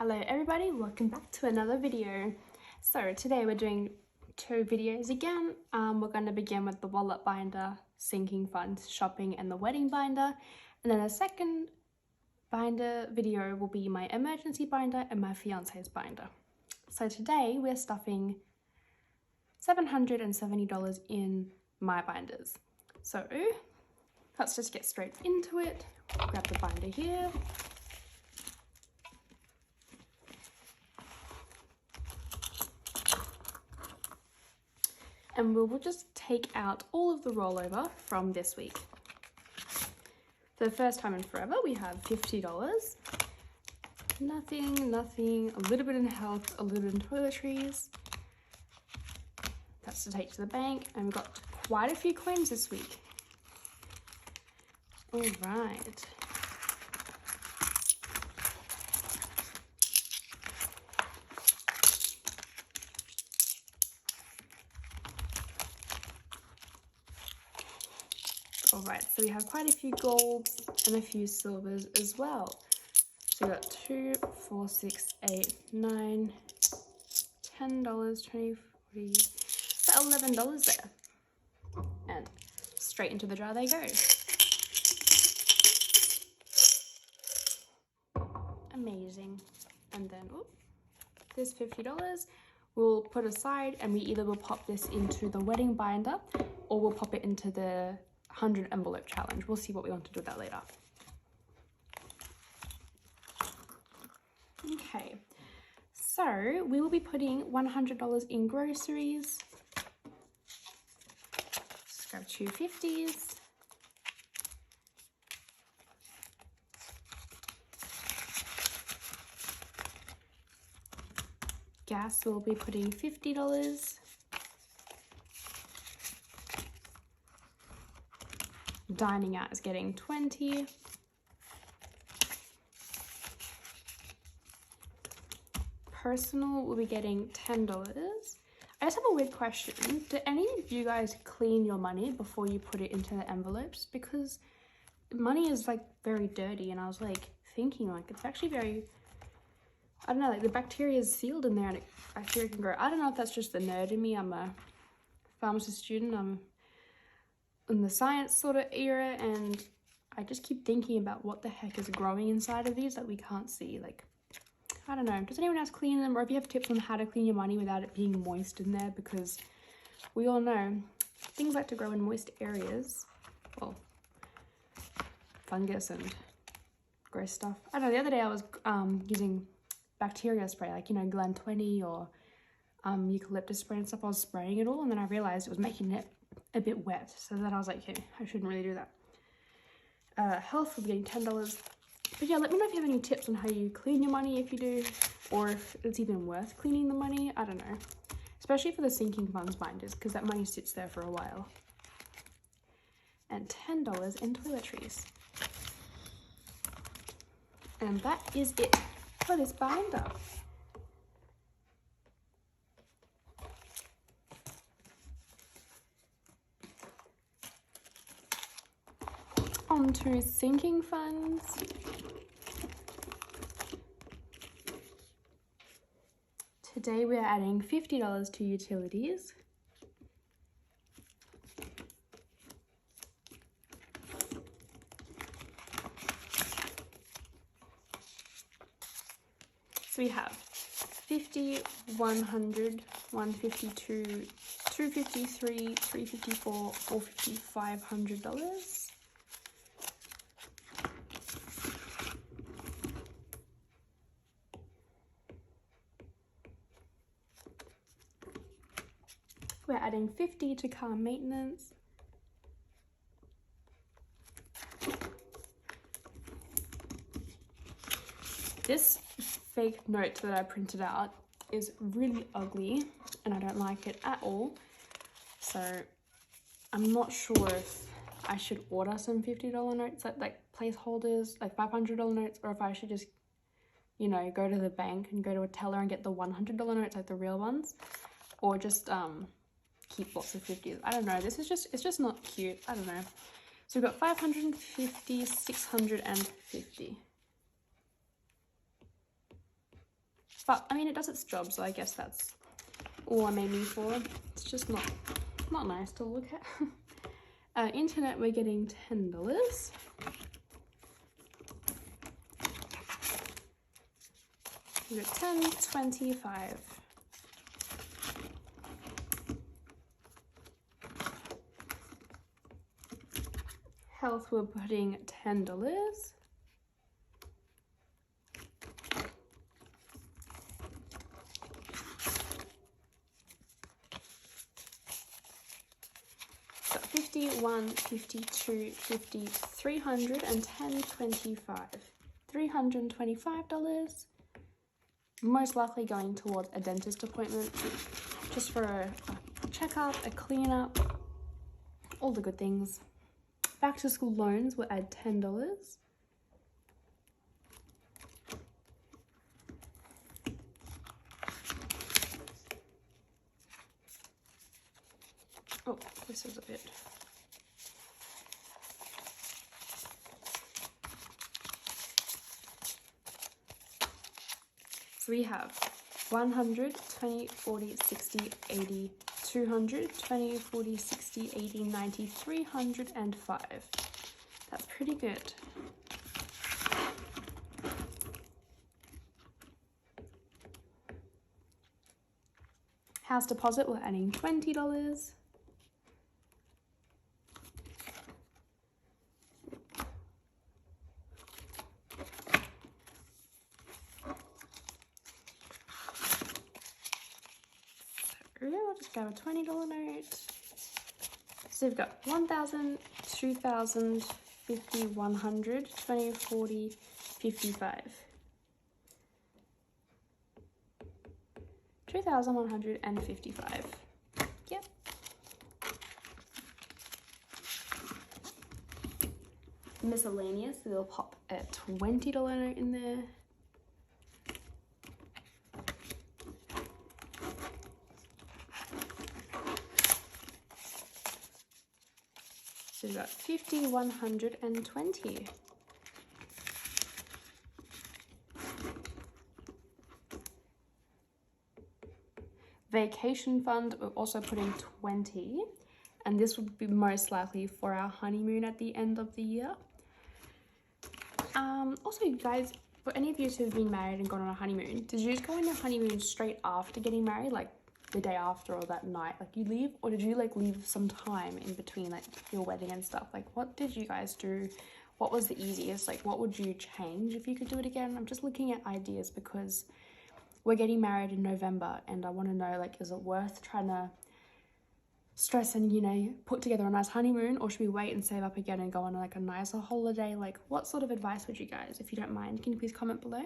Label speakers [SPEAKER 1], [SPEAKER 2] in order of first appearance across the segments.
[SPEAKER 1] Hello everybody, welcome back to another video. So today we're doing two videos again. We're going to begin with the wallet binder, sinking funds, shopping and the wedding binder. And then a second binder video will be my emergency binder and my fiance's binder. So today we're stuffing $770 in my binders. So let's just get straight into it. Grab the binder here. And we'll just take out all of the rollover from this week. For the first time in forever, we have $50. Nothing, a little bit in health, a little bit in toiletries. That's to take to the bank, and we've got quite a few coins this week. All right. Alright, so we have quite a few golds and a few silvers as well. So we got 2, 4, 6, 8, 9, $10, 20, 40, about $11 there. And straight into the jar they go. Amazing. And then, there's $50. We'll put aside and we either will pop this into the wedding binder or we'll pop it into the 100 envelope challenge. We'll see what we want to do with that later. Okay, so we will be putting $100 in groceries. Let's grab two 50s. Gas, we'll be putting $50. Dining out is getting 20. Personal will be getting $10. I just have a weird question. Do any of you guys clean your money before you put it into the envelopes? Because money is like very dirty, and I was like thinking like it's actually very, I don't know, like the bacteria is sealed in there and bacteria can grow. I don't know if that's just the nerd in me. I'm a pharmacy student. I'm in the science sort of era, and I just keep thinking about what the heck is growing inside of these that we can't see. Like, I don't know, does anyone else clean them, or if you have tips on how to clean your money without it being moist in there? Because we all know things like to grow in moist areas. Well, fungus and gross stuff. I don't know, the other day I was using bacteria spray, like, you know, Glen 20 or eucalyptus spray and stuff. I was spraying it all, and then I realized it was making it a bit wet, so then I was like, okay, I shouldn't really do that. Health will be getting $10. But yeah, let me know if you have any tips on how you clean your money, if you do, or if it's even worth cleaning the money. I don't know, especially for the sinking funds binders, because that money sits there for a while. And $10 in toiletries. And that is it for this binder. On to sinking funds. Today we are adding $50 to utilities. So we have 50, 100, 152, 253, 354, 450, $500. We're adding 50 to car maintenance. This fake note that I printed out is really ugly and I don't like it at all. So I'm not sure if I should order some $50 notes, like placeholders, like $500 notes, or if I should just, you know, go to the bank and go to a teller and get the $100 notes, like the real ones, or just keep lots of 50s. I don't know, this is just, it's just not cute. I don't know. So we've got 550, 650. But I mean, it does its job, so I guess that's all I'm aiming for. It's just not nice to look at. Internet, we're getting $10. We got 10, 25. Health, we're putting $10. So 51, 52, 50, 310, 25. $325. Most likely going towards a dentist appointment, just for a checkup, a cleanup, all the good things. Back to school loans, we'll add $10. Oh, this is a bit. So we have 100, 20, 40, 60, 80, 200, 20, 40, 60, 80, 90, 305. That's pretty good. House deposit, we're adding $20. I'll just grab a $20 note. So we've got 1,000, 2,000, 50, 100, 20, 40, 55. 2,155. Yep. Miscellaneous, we'll pop a $20 note in there. So we've got 50, 120. Vacation fund, we're also putting 20, and this would be most likely for our honeymoon at the end of the year. Also, you guys, for any of you who have been married and gone on a honeymoon, did you just go on your honeymoon straight after getting married, like the day after or that night, like you leave, or did you like leave some time in between like your wedding and stuff? Like, what did you guys do? What was the easiest? Like, what would you change if you could do it again? I'm just looking at ideas because we're getting married in November and I want to know, like, is it worth trying to stress and, you know, put together a nice honeymoon, or should we wait and save up again and go on like a nicer holiday? Like, what sort of advice would you guys, if you don't mind, can you please comment below?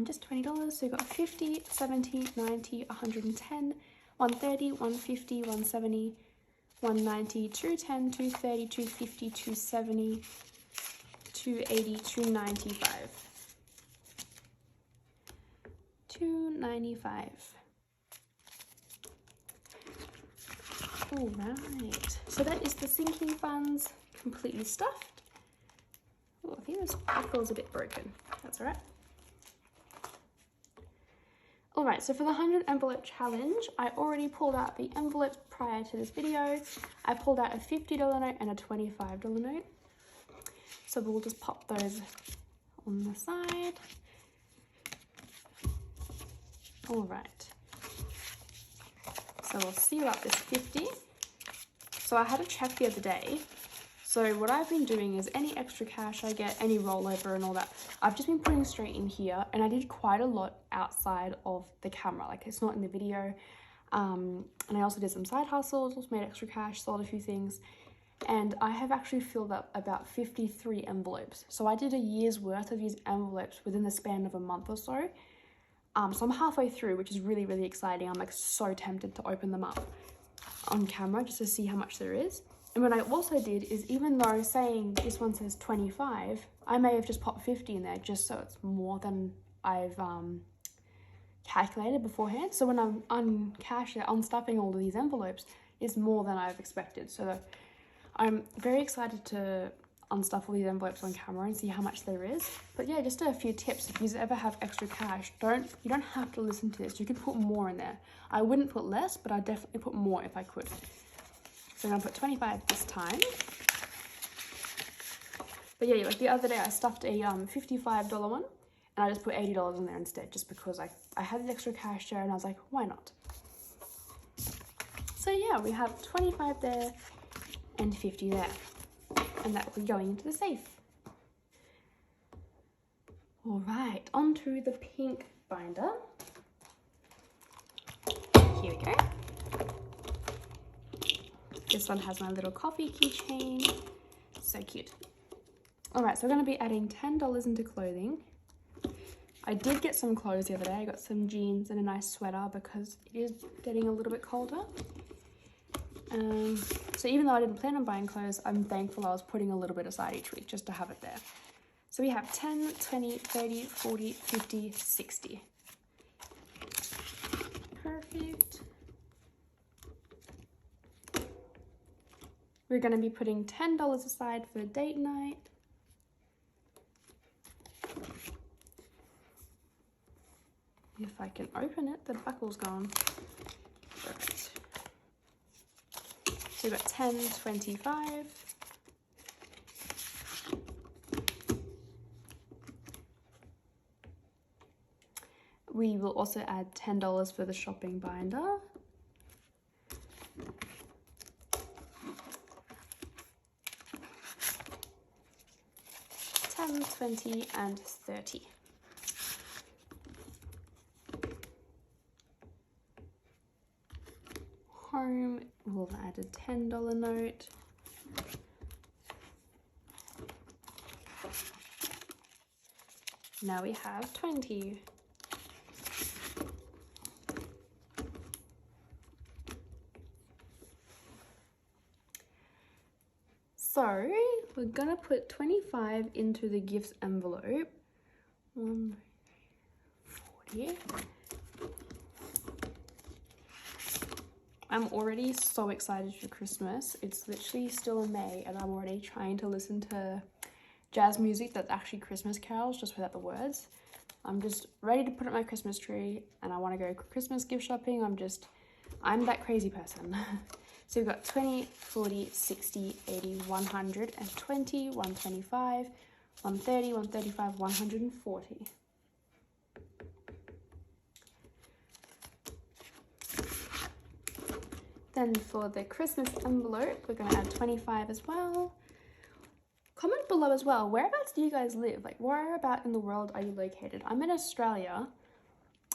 [SPEAKER 1] Just $20. So we've got 50, 70, 90, 110, 130, 150, 170, 190, 210, 230, 250, 270, 280, 295. 295. All right. So that is the sinking funds completely stuffed. Oh, I think this feels a bit broken. That's all right. Alright, so for the 100 envelope challenge, I already pulled out the envelopes prior to this video. I pulled out a $50 note and a $25 note. So we'll just pop those on the side. Alright. So we'll seal up this 50. So I had a check the other day. So what I've been doing is any extra cash I get, any rollover and all that, I've just been putting straight in here, and I did quite a lot outside of the camera, like it's not in the video. And I also did some side hustles, also made extra cash, sold a few things, and I have actually filled up about 53 envelopes. So I did a year's worth of these envelopes within the span of a month or so. So I'm halfway through, which is really, really exciting. I'm like so tempted to open them up on camera just to see how much there is. And what I also did is, even though saying this one says 25, I may have just popped 50 in there just so it's more than I've calculated beforehand. So when I'm unstuffing all of these envelopes, it's more than I've expected. So I'm very excited to unstuff all these envelopes on camera and see how much there is. But yeah, just a few tips. If you ever have extra cash, you don't have to listen to this. You can put more in there. I wouldn't put less, but I'd definitely put more if I could. So I'm gonna put 25 this time. But yeah, like the other day I stuffed a $55 one and I just put $80 in there instead, just because I had the extra cash there and I was like, why not? So yeah, we have 25 there and 50 there. And that will be going into the safe. All right, onto the pink binder. Here we go. This one has my little coffee keychain. So cute. All right, so we're gonna be adding $10 into clothing. I did get some clothes the other day. I got some jeans and a nice sweater because it is getting a little bit colder. So even though I didn't plan on buying clothes, I'm thankful I was putting a little bit aside each week just to have it there. So we have 10, 20, 30, 40, 50, 60. Perfect. We're going to be putting $10 aside for date night. If I can open it, the buckle's gone. Perfect. So we've got 10, 25. We will also add $10 for the shopping binder. $10, $20, and $30. Home, we'll add a $10 note. Now we have 20. So we're gonna put 25 into the gifts envelope. 140. I'm already so excited for Christmas. It's literally still May and I'm already trying to listen to jazz music that's actually Christmas carols, just without the words. I'm just ready to put up my Christmas tree and I want to go Christmas gift shopping. I'm that crazy person. So we've got 20, 40, 60, 80, 120, 125, 130, 135, 140. Then for the Christmas envelope, we're going to add 25 as well. Comment below as well, whereabouts do you guys live? Like, whereabout in the world are you located? I'm in Australia,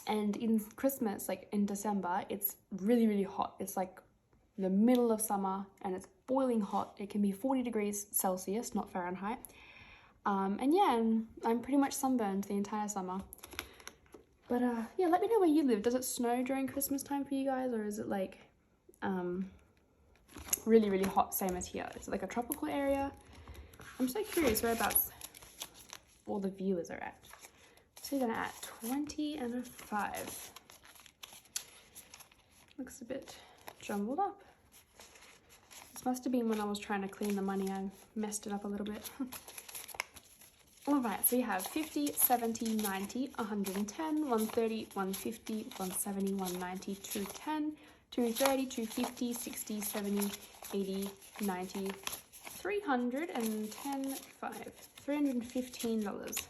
[SPEAKER 1] and in Christmas, like in December, it's really, really hot. It's like the middle of summer, and it's boiling hot. It can be 40 degrees Celsius, not Fahrenheit. And yeah, I'm pretty much sunburned the entire summer. But yeah, let me know where you live. Does it snow during Christmas time for you guys, or is it like really, really hot, same as here? Is it like a tropical area? I'm so curious whereabouts all the viewers are at. So you're gonna add 20 and a 5. Looks a bit jumbled up. This must have been when I was trying to clean the money. I messed it up a little bit. All right, so you have 50, 70, 90, 110, 130, 150, 170, 190, 210, 230, 250, 60, 70, 80, 90, 310, 5, $315.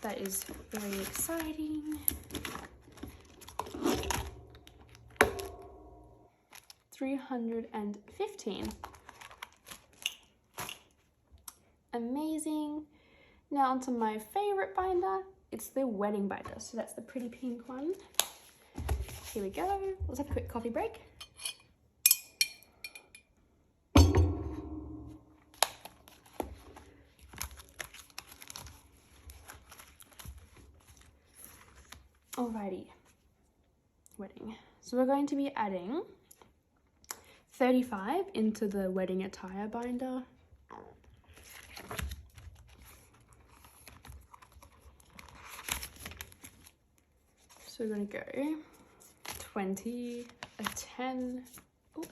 [SPEAKER 1] That is very exciting. 315. Amazing. Now onto my favorite binder. It's the wedding binder. So that's the pretty pink one. Here we go. Let's have a quick coffee break. Alrighty. Wedding. So we're going to be adding 35 into the wedding attire binder. So we're going to go 20, a 10, oh,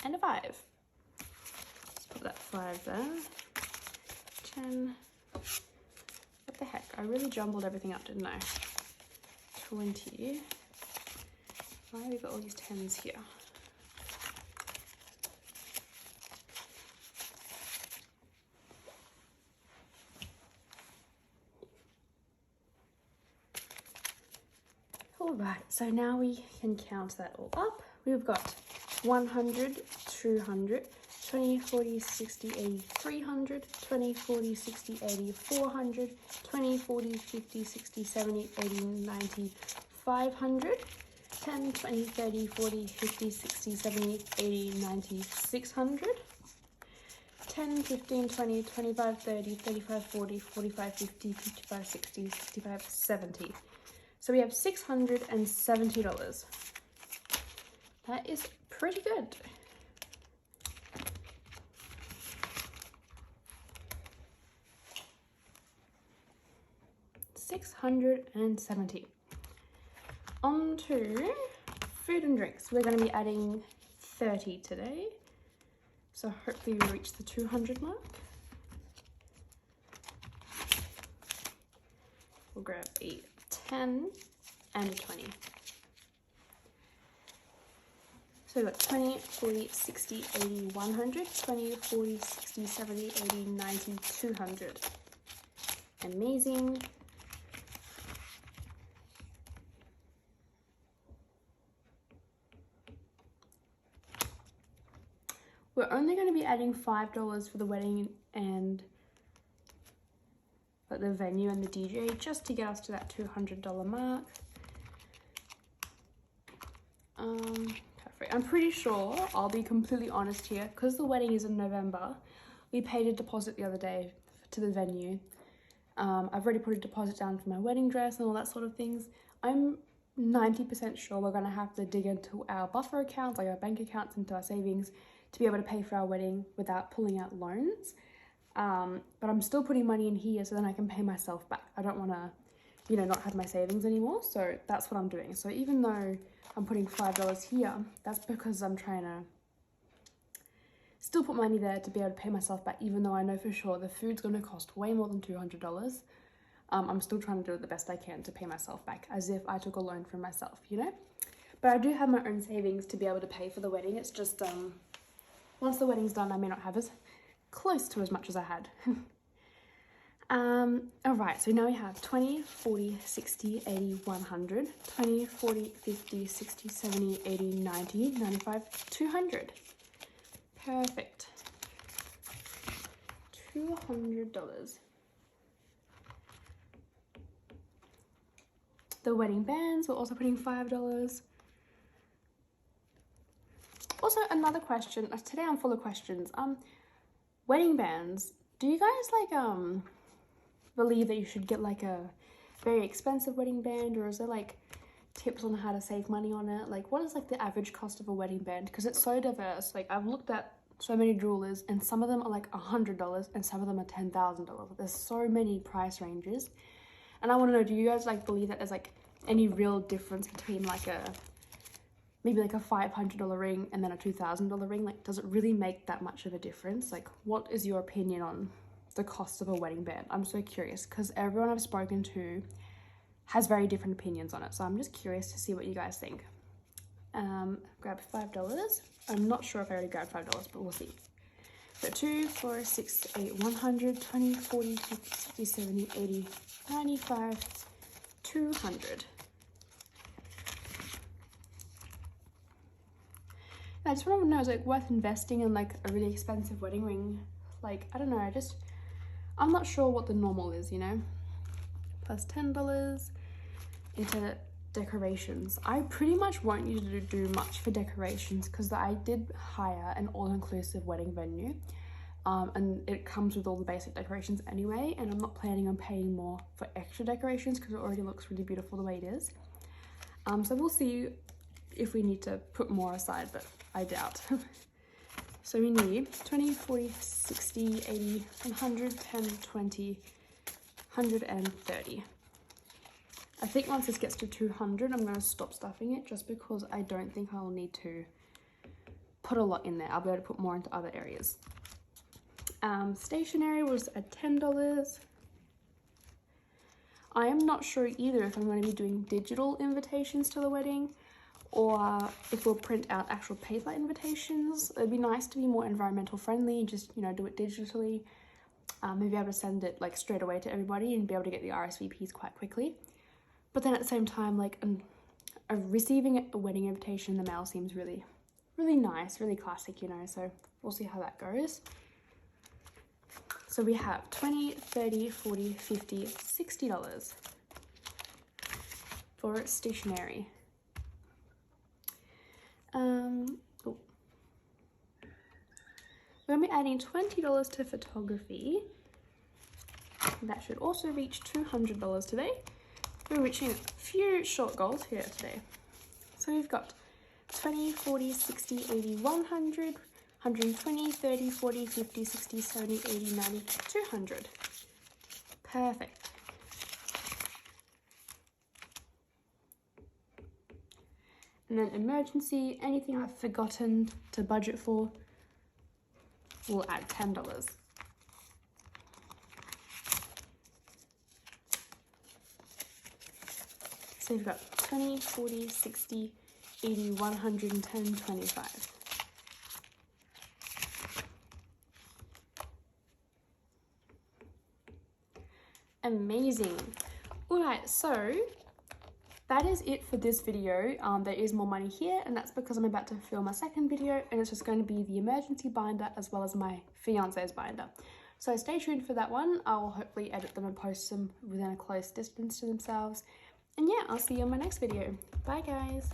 [SPEAKER 1] and a 5. Let's put that 5 there. 10. What the heck? I really jumbled everything up, didn't I? 20. Why have we got all these 10s here? Alright, so now we can count that all up. We've got 100, 200, 20, 40, 60, 80, 300, 20, 40, 60, 80, 400, 20, 40, 50, 60, 70, 80, 90, 500, 10, 20, 30, 40, 50, 60, 70, 80, 90, 600, 10, 15, 20, 25, 30, 35, 40, 45, 50, 55, 60, 65, 70. So we have $670. That is pretty good. $670. On to food and drinks. We're going to be adding 30 today. So hopefully we reach the 200 mark. We'll grab a 10 and a 20. So we've got 20, 40, 60, 80, 100, 20, 40, 60, 70, 80, 90, 200. Amazing. We're only going to be adding $5 for the wedding and the venue and the DJ just to get us to that $200 mark. I'm pretty sure, I'll be completely honest here, because the wedding is in November, we paid a deposit the other day to the venue. I've already put a deposit down for my wedding dress and all that sort of things. I'm 90% sure we're going to have to dig into our buffer accounts, like our bank accounts, into our savings to be able to pay for our wedding without pulling out loans. But I'm still putting money in here so then I can pay myself back. I don't want to, you know, not have my savings anymore. So that's what I'm doing. So even though I'm putting $5 here, that's because I'm trying to still put money there to be able to pay myself back, even though I know for sure the food's going to cost way more than $200. I'm still trying to do it the best I can to pay myself back, as if I took a loan from myself, you know? But I do have my own savings to be able to pay for the wedding. It's just, once the wedding's done, I may not have as close to as much as I had. All right, so now we have 20, 40, 60, 80, 100, 20, 40, 50, 60, 70, 80, 90, 95, 200. Perfect. $200. The wedding bands, we're also putting $5. Also, another question. Today I'm full of questions. Wedding bands. Do you guys like believe that you should get like a very expensive wedding band, or is there like tips on how to save money on it? Like, what is like the average cost of a wedding band? Because it's so diverse. Like, I've looked at so many jewelers, and some of them are like $100, and some of them are $10,000. There's so many price ranges, and I want to know: do you guys like believe that there's like any real difference between like a maybe like a $500 ring and then a $2,000 ring? Like, does it really make that much of a difference? Like, what is your opinion on the cost of a wedding band? I'm so curious, because everyone I've spoken to has very different opinions on it. So I'm just curious to see what you guys think. Grab $5. I'm not sure if I already grabbed $5, but we'll see. So 2, 4, 6, 8, 100, 20, 40, 50, 60, 70, 80, 95, 200. I just want to know, is it worth investing in like a really expensive wedding ring? Like, I don't know, I'm not sure what the normal is, you know? Plus $10 into decorations. I pretty much won't need to do much for decorations because I did hire an all-inclusive wedding venue. And it comes with all the basic decorations anyway, and I'm not planning on paying more for extra decorations because it already looks really beautiful the way it is. So we'll see if we need to put more aside, but I doubt. So we need 20, 40, 60, 80, 100, 10, 20, 130. I think once this gets to 200, I'm going to stop stuffing it just because I don't think I'll need to put a lot in there. I'll be able to put more into other areas. Stationery was at $10. I am not sure either if I'm going to be doing digital invitations to the wedding or if we'll print out actual paper invitations. It'd be nice to be more environmental friendly and just, you know, do it digitally. Maybe able to send it like straight away to everybody and be able to get the RSVPs quite quickly. But then at the same time, like receiving a wedding invitation in the mail seems really, really nice, really classic, you know, so we'll see how that goes. So we have $20, $30, $40, $50, $60 for stationery. We're going to be adding $20 to photography. That should also reach $200 today. We're reaching a few short goals here today. So we've got 20, 40, 60, 80, 100, 120, 30, 40, 50, 60, 70, 80, 90, 200. Perfect. And then emergency, anything I've forgotten to budget for, we'll add $10. So we've got 20, 40, 60, 80, 110, 25. Amazing. Alright, so that is it for this video. There is more money here, and that's because I'm about to film a second video, and it's just going to be the emergency binder as well as my fiance's binder. So stay tuned for that one. I'll hopefully edit them and post them within a close distance to themselves. And yeah, I'll see you in my next video. Bye guys.